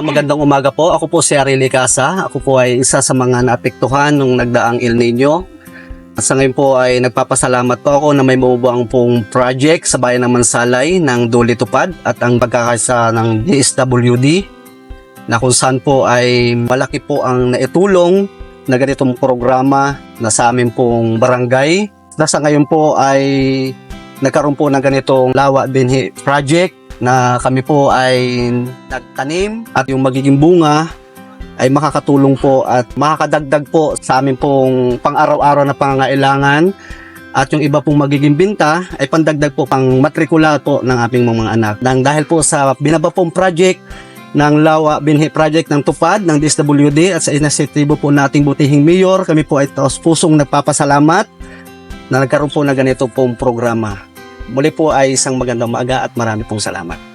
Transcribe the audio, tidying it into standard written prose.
Magandang umaga po. Ako po si Arely Casa. Ako po ay isa sa mga naapektuhan nung nagdaang El Nino. At sa ngayon po ay nagpapasalamat po ako na may mabubuang pong project sa bayan ng Mansalay ng Duli Tupad at ang pagkakaisa ng DSWD na kung saan po ay malaki po ang naitulong na ganitong programa na sa amin pong barangay. Na sa ngayon po ay nagkaroon po ng ganitong Lawa Binhi Project na kami po ay nagtanim at yung magiging bunga ay makakatulong po at makakadagdag po sa amin pong pang-araw-araw na pangangailangan at yung iba pong magiging binta ay pandagdag po pang matrikula po ng aming mga anak. Dahil po sa binaba pong project ng Lawa Binhi Project ng Tupad ng DSWD at sa inisiatibo po nating butihing mayor, kami po ay taos pusong nagpapasalamat na nagkaroon po na ganito pong programa. Muli po ay isang magandang umaga at marami pong salamat.